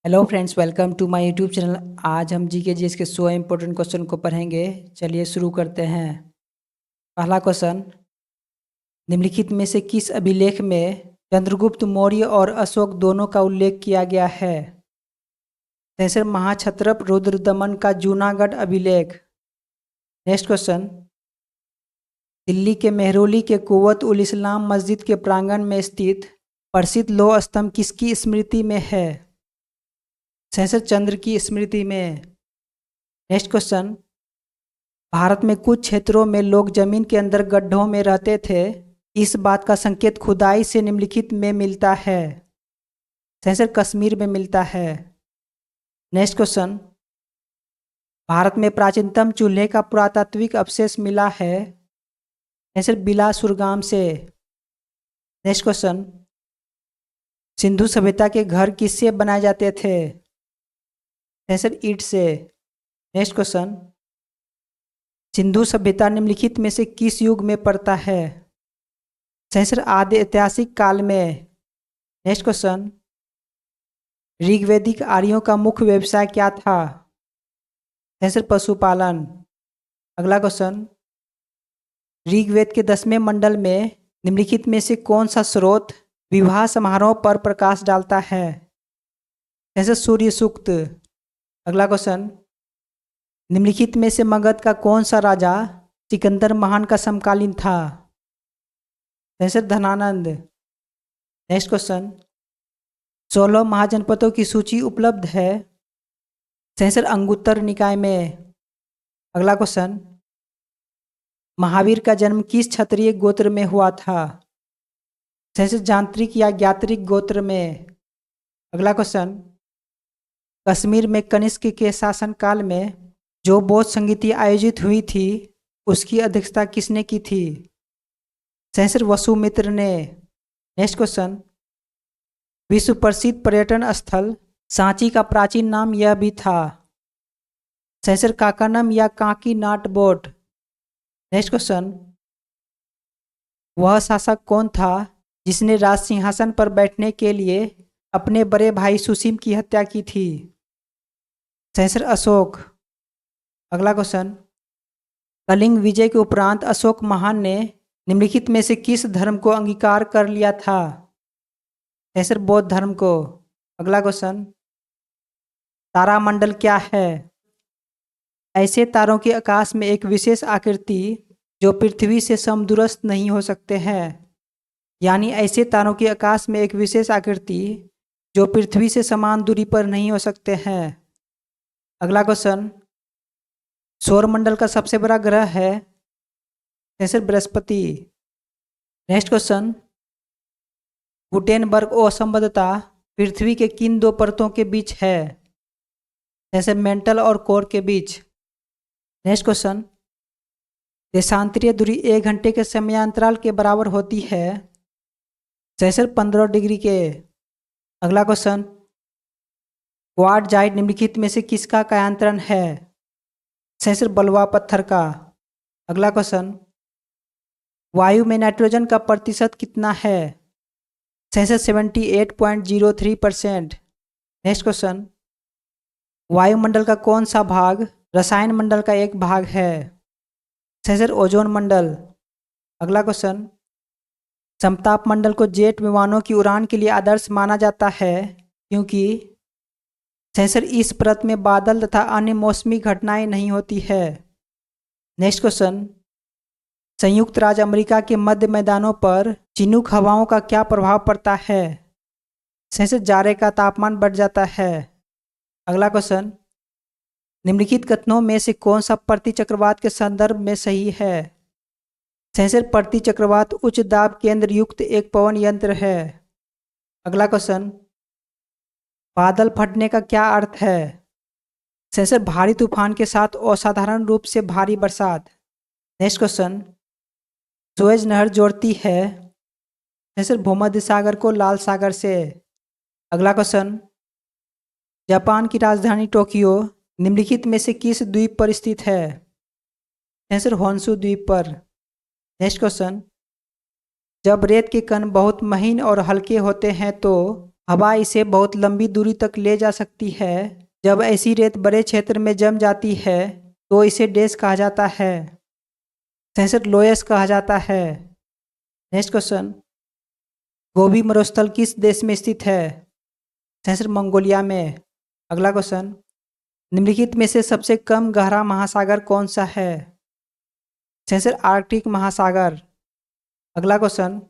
Hello friends, welcome to my YouTube channel. आज हम GK GS के 100 इम्पोर्टेंट क्वेश्चन को पढ़ेंगे। चलिए शुरू करते हैं। पहला क्वेश्चन, निम्नलिखित में से किस अभिलेख में चंद्रगुप्त मौर्य और अशोक दोनों का उल्लेख किया गया है? आंसर महाक्षत्रप रुद्रदमन का जूनागढ़ अभिलेख। नेक्स्ट क्वेश्चन, दिल्ली के मेहरौली के कुव्वत उल इस्लाम मस्जिद के प्रांगण में स्थित प्रसिद्ध लौह स्तंभ किसकी स्मृति में है? आंसर चंद्र की स्मृति में। नेक्स्ट क्वेश्चन, भारत में कुछ क्षेत्रों में लोग जमीन के अंदर गड्ढों में रहते थे। इस बात का संकेत खुदाई से निम्नलिखित में मिलता है? आंसर कश्मीर में मिलता है। नेक्स्ट क्वेश्चन, भारत में प्राचीनतम चूल्हे का पुरातात्विक अवशेष मिला है? आंसर बिलासपुर गांव से। नेक्स्ट क्वेश्चन, सिंधु सभ्यता के घर किससे बनाए जाते थे? आंसर ईंट से। नेक्स्ट क्वेश्चन, सिंधु सभ्यता निम्नलिखित में से किस युग में पड़ता है? आंसर आदि ऐतिहासिक काल में। नेक्स्ट क्वेश्चन, ऋग्वैदिक आर्यों का मुख्य व्यवसाय क्या था? आंसर पशुपालन। अगला क्वेश्चन, ऋग्वेद के 10वें मंडल में निम्नलिखित में से कौन सा स्रोत विवाह समारोह पर प्रकाश डालता है? आंसर सूर्य सूक्त। अगला क्वेश्चन, निम्नलिखित में से मगध का कौन सा राजा सिकंदर महान का समकालीन था? आंसर धनानंद। नेक्स्ट क्वेश्चन, 16 महाजनपदों की सूची उपलब्ध है? आंसर अंगुत्तर निकाय में। अगला क्वेश्चन, महावीर का जन्म किस क्षत्रिय गोत्र में हुआ था? आंसर जांत्रिक या ज्ञात्रिक गोत्र में। अगला क्वेश्चन, कश्मीर में कनिष्क के शासनकाल में जो बौद्ध संगीति आयोजित हुई थी उसकी अध्यक्षता किसने की थी? आंसर वसुमित्र ने। नेक्स्ट क्वेश्चन, विश्व प्रसिद्ध पर्यटन स्थल सांची का प्राचीन नाम यह भी था? आंसर काकानम या काकी नाट बोट। नेक्स्ट क्वेश्चन, वह शासक कौन था जिसने राज सिंहासन पर बैठने के लिए अपने बड़े भाई सुसीम की हत्या की थी? आंसर अशोक। अगला क्वेश्चन, कलिंग विजय के उपरांत अशोक महान ने निम्नलिखित में से किस धर्म को अंगीकार कर लिया था? आंसर बौद्ध धर्म को। अगला क्वेश्चन, तारामंडल क्या है? ऐसे तारों के आकाश में एक विशेष आकृति जो पृथ्वी से समदूरस्थ नहीं हो सकते हैं। यानी ऐसे तारों के आकाश में एक विशेष आकृति जो पृथ्वी से समान दूरी पर नहीं हो सकते हैं। अगला क्वेश्चन, सौरमंडल का सबसे बड़ा ग्रह है? आंसर बृहस्पति। नेक्स्ट क्वेश्चन, गुटेनबर्ग असंबद्धता पृथ्वी के किन दो परतों के बीच है? आंसर मेंटल और कोर के बीच। नेक्स्ट क्वेश्चन, देशांतरीय दूरी 1 घंटे के समयांतराल के बराबर होती है? आंसर 15 डिग्री के। अगला क्वेश्चन, क्वार्टजाइट निम्नलिखित में से किसका कायांतरण है? आंसर बलुआ पत्थर का। अगला क्वेश्चन, वायु में नाइट्रोजन का प्रतिशत कितना है? आंसर 78.03%। नेक्स्ट क्वेश्चन, वायुमंडल का कौन सा भाग रसायन मंडल का एक भाग है? आंसर ओजोन मंडल। अगला क्वेश्चन, समताप मंडल को जेट विमानों की उड़ान के लिए आदर्श माना जाता है क्योंकि? आंसर इस परत में बादल तथा अन्य मौसमी घटनाएं नहीं होती है। नेक्स्ट क्वेश्चन, संयुक्त राज्य अमेरिका के मध्य मैदानों पर चिनूक हवाओं का क्या प्रभाव पड़ता है? आंसर जाड़े का तापमान बढ़ जाता है। अगला क्वेश्चन, निम्नलिखित कथनों में से कौन सा प्रति चक्रवात के संदर्भ में सही है? आंसर प्रति चक्रवात उच्च दाब केंद्र युक्त एक पवन यंत्र है। अगला क्वेश्चन, बादल फटने का क्या अर्थ है? आंसर भारी तूफान के साथ असाधारण रूप से भारी बरसात। नेक्स्ट क्वेश्चन, सुएज नहर जोड़ती है? आंसर भूमध्य सागर को लाल सागर से। अगला क्वेश्चन, जापान की राजधानी टोक्यो निम्नलिखित में से किस द्वीप पर स्थित है? आंसर होन्शु द्वीप पर। नेक्स्ट क्वेश्चन, जब रेत के कण बहुत महीन और हल्के होते हैं तो हवा इसे बहुत लंबी दूरी तक ले जा सकती है। जब ऐसी रेत बड़े क्षेत्र में जम जाती है तो इसे डेस कहा जाता है। सेंसर लोयस कहा जाता है। नेक्स्ट क्वेश्चन, गोबी मरुस्थल किस देश में स्थित है? सेंसर मंगोलिया में। अगला क्वेश्चन, निम्नलिखित में से सबसे कम गहरा महासागर कौन सा है? सेंसर आर्कटिक महासागर। अगला क्वेश्चन,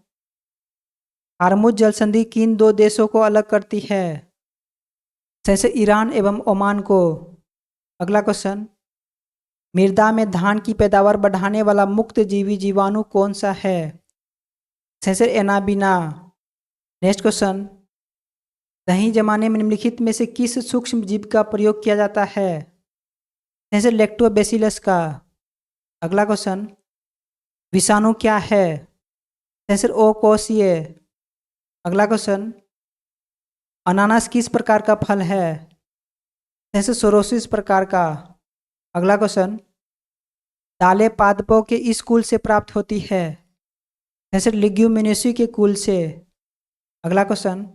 हार्मुज जल संधि किन दो देशों को अलग करती है? सेंसर ईरान एवं ओमान को। अगला क्वेश्चन, मृदा में धान की पैदावार बढ़ाने वाला मुक्त जीवी जीवाणु कौन सा है? Sensor Anabaena. नेक्स्ट क्वेश्चन, दही जमाने में निम्नलिखित में से किस सूक्ष्म जीव का प्रयोग किया जाता है? सेंसर लैक्टोबैसिलस का। अगला क्वेश्चन, विषाणु क्या है? सेंसर ओकोशीय। अगला क्वेश्चन, अनानास किस प्रकार का फल है? सेंसर सोरोसिस प्रकार का। अगला क्वेश्चन, दालें पादपों के इस कुल से प्राप्त होती है? सेंसर लिग्यूमिनेसी के कुल से। अगला क्वेश्चन,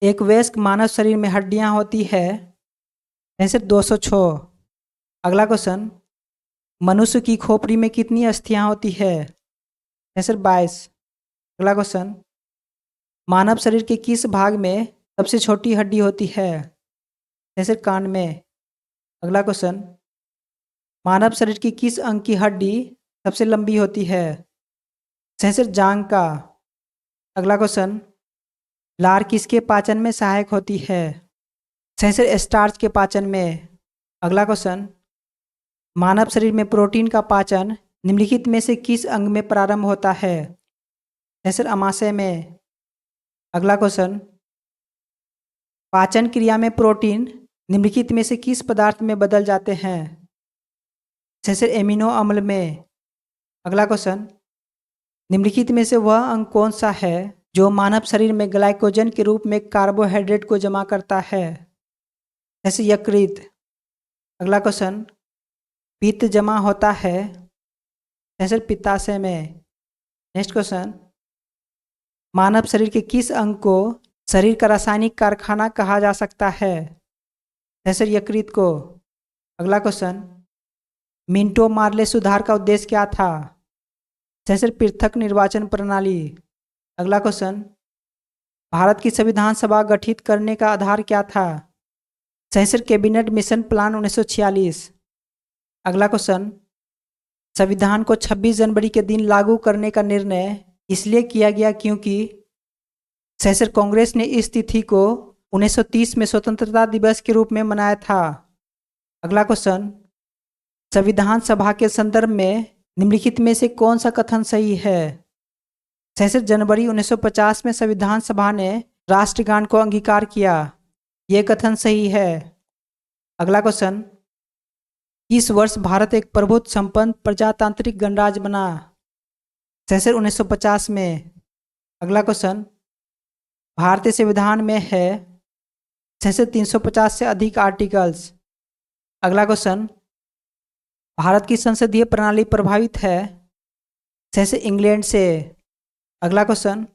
एक वयस्क मानव शरीर में हड्डियां होती है? सेंसर 206। अगला क्वेश्चन, मनुष्य की खोपड़ी में कितनी अस्थियां होती है? सेंसर 22। अगला क्वेश्चन, मानव शरीर के किस भाग में सबसे छोटी हड्डी होती है? सेंसर कान में। अगला क्वेश्चन, मानव शरीर की किस अंग की हड्डी सबसे लंबी होती है? सेंसर जांघ का। अगला क्वेश्चन, लार किसके पाचन में सहायक होती है? सेंसर स्टार्च के पाचन में। अगला क्वेश्चन, मानव शरीर में प्रोटीन का पाचन निम्नलिखित में से किस अंग में प्रारंभ होता है? सेंसर अमाशय में। अगला क्वेश्चन, पाचन क्रिया में प्रोटीन निम्नलिखित में से किस पदार्थ में बदल जाते हैं? सेंसर एमिनो अम्ल में। अगला क्वेश्चन, निम्नलिखित में से वह अंग कौन सा है जो मानव शरीर में ग्लाइकोजन के रूप में कार्बोहाइड्रेट को जमा करता है? जैसे यकृत। अगला क्वेश्चन, पित्त जमा होता है जैसे पित्ताशय में। नेक्स्ट क्वेश्चन, मानव शरीर के किस अंग को शरीर का रासायनिक कारखाना कहा जा सकता है? जैसे यकृत को। अगला क्वेश्चन, मिंटो मार्ले सुधार का उद्देश्य क्या था? जैसे पृथक निर्वाचन प्रणाली। अगला क्वेश्चन, भारत की संविधान सभा गठित करने का आधार क्या था? Sensor cabinet mission plan 1946। अगला क्वेश्चन, संविधान को 26 जनवरी के दिन लागू करने का निर्णय इसलिए किया गया क्योंकि सेंसर कांग्रेस ने इस तिथि को 1930 में स्वतंत्रता दिवस के रूप में मनाया था। अगला क्वेश्चन, संविधान सभा के संदर्भ में निम्नलिखित में से कौन सा कथन सही है? सेंसर जनवरी 1950 में संविधान सभा ने राष्ट्रगान को अंगीकार किया। यह कथन सही है। अगला क्वेश्चन, इस वर्ष भारत एक प्रभुत्व संपन्न प्रजातांत्रिक गणराज्य बना? सेंसर 1950 में। अगला क्वेश्चन, भारतीय संविधान में है सेंसर 350 से अधिक आर्टिकल्स। अगला क्वेश्चन, भारत की संसदीय प्रणाली प्रभावित है सेंसर इंग्लैंड से। अगला क्वेश्चन,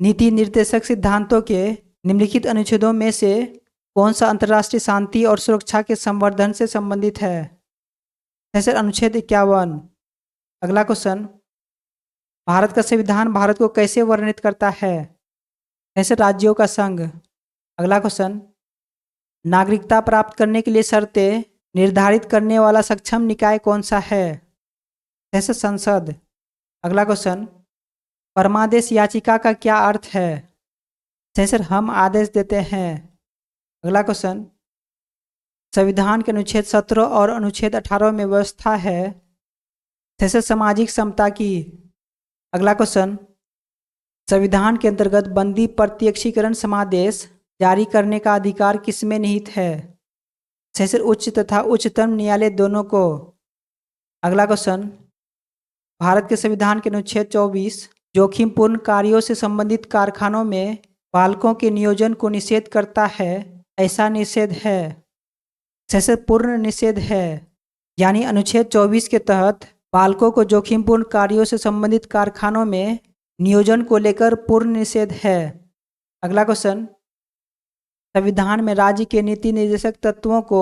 नीति निर्देशक सिद्धांतों के निम्नलिखित अनुच्छेदों में से कौन सा अंतर्राष्ट्रीय शांति और सुरक्षा के संवर्धन से संबंधित है? जैसे अनुच्छेद 51। अगला क्वेश्चन, भारत का संविधान भारत को कैसे वर्णित करता है? जैसे राज्यों का संघ। अगला क्वेश्चन, नागरिकता प्राप्त करने के लिए शर्तें निर्धारित करने वाला सक्षम निकाय कौन सा है? जैसे संसद। अगला क्वेश्चन, परमादेश याचिका का क्या अर्थ है? जैसे हम आदेश देते हैं। अगला क्वेश्चन, संविधान के अनुच्छेद 17 और अनुच्छेद 18 में व्यवस्था है जैसे सामाजिक समता की। अगला क्वेश्चन, संविधान के अंतर्गत बंदी प्रत्यक्षीकरण समादेश जारी करने का अधिकार किसमें निहित है? जैसे उच्च तथा उच्चतम न्यायालय दोनों को। अगला क्वेश्चन, भारत के संविधान के अनुच्छेद 24 जोखिमपूर्ण कार्यों से संबंधित कारखानों में बालकों के नियोजन को निषेध करता है। ऐसा निषेध है जैसे पूर्ण निषेध है, यानी अनुच्छेद 24 के तहत बालकों को जोखिमपूर्ण कार्यों से संबंधित कारखानों में नियोजन को लेकर पूर्ण निषेध है। अगला क्वेश्चन, संविधान में राज्य के नीति निर्देशक तत्वों को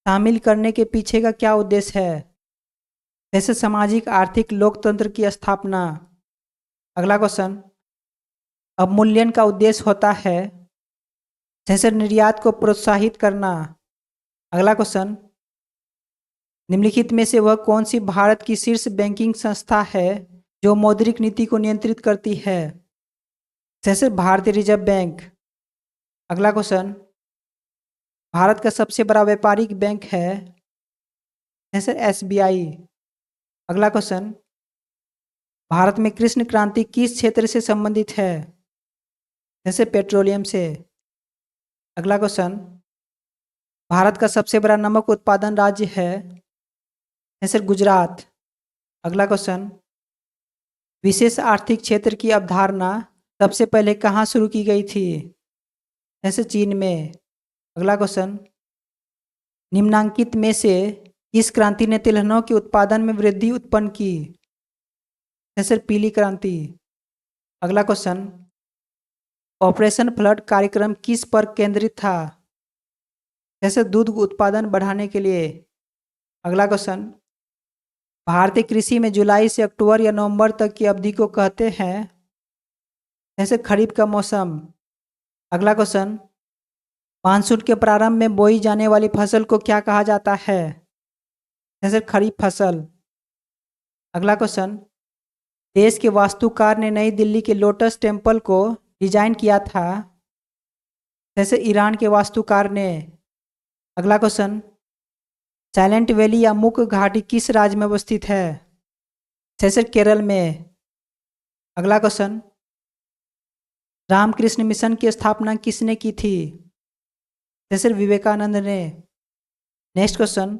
शामिल करने के पीछे का क्या उद्देश्य है? जैसे सामाजिक आर्थिक लोकतंत्र की स्थापना। अगला क्वेश्चन, अवमूल्यन का उद्देश्य होता है जैसे निर्यात को प्रोत्साहित करना। अगला क्वेश्चन, निम्नलिखित में से वह कौन सी भारत की शीर्ष बैंकिंग संस्था है जो मौद्रिक नीति को नियंत्रित करती है? जैसे भारतीय रिजर्व बैंक। अगला क्वेश्चन, भारत का सबसे बड़ा व्यापारिक बैंक है जैसे एसबीआई। अगला क्वेश्चन, भारत में कृष्ण क्रांति किस क्षेत्र से संबंधित है? जैसे पेट्रोलियम से। अगला क्वेश्चन, भारत का सबसे बड़ा नमक उत्पादन राज्य है जैसे गुजरात। अगला क्वेश्चन, विशेष आर्थिक क्षेत्र की अवधारणा सबसे पहले कहाँ शुरू की गई थी? जैसे चीन में। अगला क्वेश्चन, निम्नांकित में से किस क्रांति ने तिलहनों के उत्पादन में वृद्धि उत्पन्न की? जैसे पीली क्रांति। अगला क्वेश्चन, ऑपरेशन फ्लड कार्यक्रम किस पर केंद्रित था? जैसे दूध उत्पादन बढ़ाने के लिए। अगला क्वेश्चन, भारतीय कृषि में जुलाई से अक्टूबर या नवंबर तक की अवधि को कहते हैं जैसे खरीफ का मौसम। अगला क्वेश्चन, मानसून के प्रारंभ में बोई जाने वाली फसल को क्या कहा जाता है? जैसे खरीफ फसल। अगला क्वेश्चन, देश के वास्तुकार ने नई दिल्ली के लोटस टेम्पल को डिजाइन किया था जैसे ईरान के वास्तुकार ने। अगला क्वेश्चन, साइलेंट वैली या मुक घाटी किस राज्य में अवस्थित है? जैसे केरल में। अगला क्वेश्चन, रामकृष्ण मिशन की स्थापना किसने की थी? जैसे विवेकानंद ने। Next question,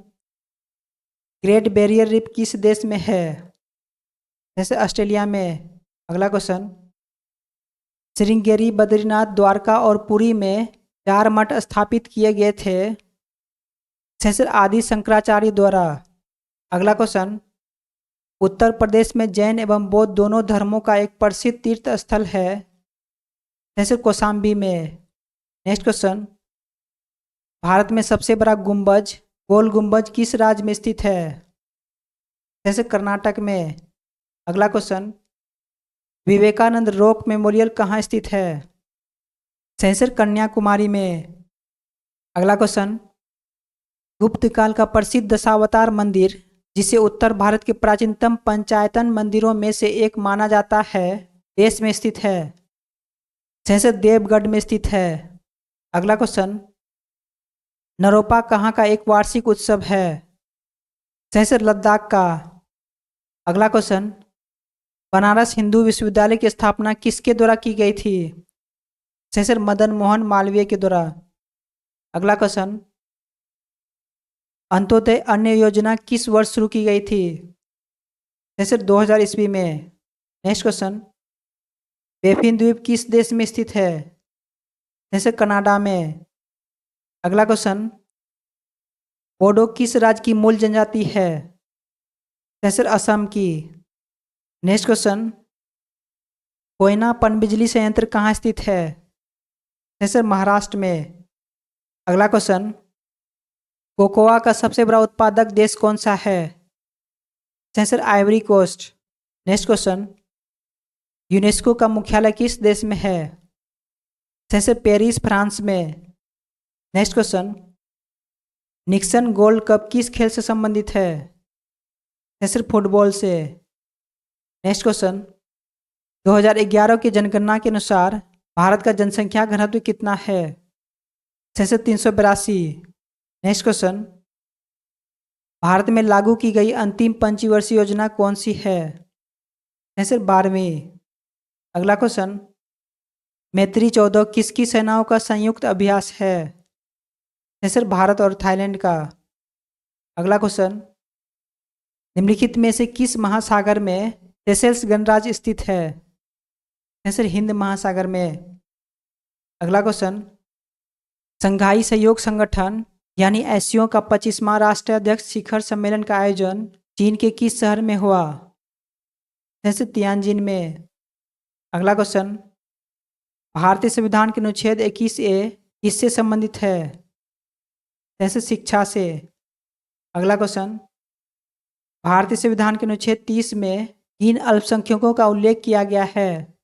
great barrier reef किस देश में है? जैसे ऑस्ट्रेलिया में। अगला क्वेश्चन, श्रृंगेरी, बद्रीनाथ, द्वारका और पुरी में 4 मठ स्थापित किए गए थे जैसे आदि शंकराचार्य द्वारा। अगला क्वेश्चन, उत्तर प्रदेश में जैन एवं बौद्ध दोनों धर्मों का एक प्रसिद्ध तीर्थ स्थल है जैसे कौशाम्बी में। नेक्स्ट क्वेश्चन, भारत में सबसे बड़ा गुंबज गोल गुंबज किस राज्य में स्थित है? जैसे कर्नाटक में। अगला क्वेश्चन, विवेकानंद रॉक मेमोरियल कहाँ स्थित है? जैसे कन्याकुमारी में। अगला क्वेश्चन, गुप्त काल का प्रसिद्ध दशावतार मंदिर जिसे उत्तर भारत के प्राचीनतम पंचायतन मंदिरों में से एक माना जाता है देश में स्थित है? जैसे देवगढ़ में स्थित है। अगला क्वेश्चन, नरोपा कहाँ का एक वार्षिक उत्सव है? जैसे लद्दाख का। अगला क्वेश्चन, बनारस हिंदू विश्वविद्यालय की स्थापना किसके द्वारा की गई थी? जैसे मदन मोहन मालवीय के द्वारा। अगला क्वेश्चन, अंत्योदय अन्न योजना किस वर्ष शुरू की गई थी? जैसे 2000 ईस्वी में। नेक्स्ट क्वेश्चन, बेफिन द्वीप किस देश में स्थित है? जैसे कनाडा में। अगला क्वेश्चन, बोडो किस राज्य की मूल जनजाति है? जैसे असम की। नेक्स्ट क्वेश्चन, कोयना पनबिजली संयंत्र कहाँ स्थित है? जैसे महाराष्ट्र में। अगला क्वेश्चन, कोकोआ का सबसे बड़ा उत्पादक देश कौन सा है? जैसे Ivory Coast. Next question, UNESCO का मुख्यालय किस देश में है? जैसे पेरिस फ्रांस में। Next question, Nixon Gold Cup किस खेल से संबंधित है? जैसे फुटबॉल से। नेक्स्ट क्वेश्चन, 2011 की जनगणना के अनुसार भारत का जनसंख्या घनत्व कितना है? जैसे 382। नेक्स्ट क्वेश्चन, भारत में लागू की गई अंतिम पंचवर्षीय योजना कौन सी है? जैसे 12वीं। अगला क्वेश्चन, मैत्री 14 किसकी सेनाओं का संयुक्त अभ्यास है? जैसे भारत और थाईलैंड का। अगला क्वेश्चन, निम्नलिखित में से किस महासागर में सेशेल्स गणराज्य स्थित है? जैसे हिंद महासागर में। अगला क्वेश्चन, संघाई सहयोग संगठन यानी एससीओ का 25वां राष्ट्राध्यक्ष शिखर सम्मेलन का आयोजन चीन के किस शहर में हुआ? जैसे तियानजिन में। अगला क्वेश्चन, भारतीय संविधान के अनुच्छेद 21A किससे संबंधित है? जैसे शिक्षा से। अगला क्वेश्चन, भारतीय संविधान के अनुच्छेद 30 में किन अल्पसंख्यकों का उल्लेख किया गया है?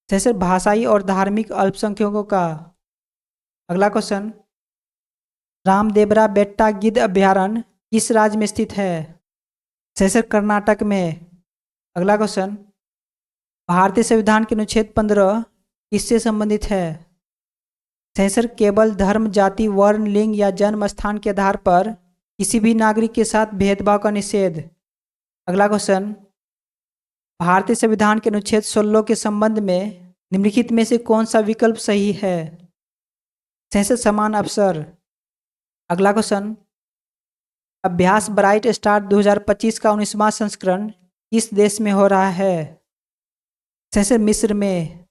जैसे भाषाई और धार्मिक अल्पसंख्यकों का। अगला क्वेश्चन, रामदेवरा बेट्टा गिद्ध अभयारण्य किस राज्य में स्थित है? जैसे कर्नाटक में। अगला क्वेश्चन, भारतीय संविधान के अनुच्छेद 15 किससे संबंधित है? जैसे केवल धर्म, जाति, वर्ण, लिंग या जन्म स्थान के आधार पर किसी भी नागरिक के साथ भेदभाव का निषेध। अगला क्वेश्चन, भारतीय संविधान के अनुच्छेद 16 के संबंध में निम्नलिखित में से कौन सा विकल्प सही है? जैसे समान अवसर। अगला क्वेश्चन, अभ्यास ब्राइट स्टार 2025 का 19वां संस्करण किस देश में हो रहा है? जैसे मिस्र में।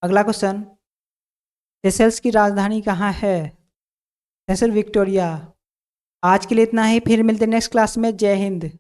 अगला क्वेश्चन, सेशेल्स की राजधानी कहाँ है? जैसे विक्टोरिया। आज के लिए इतना ही, फिर मिलते हैं नेक्स्ट क्लास में। जय हिंद।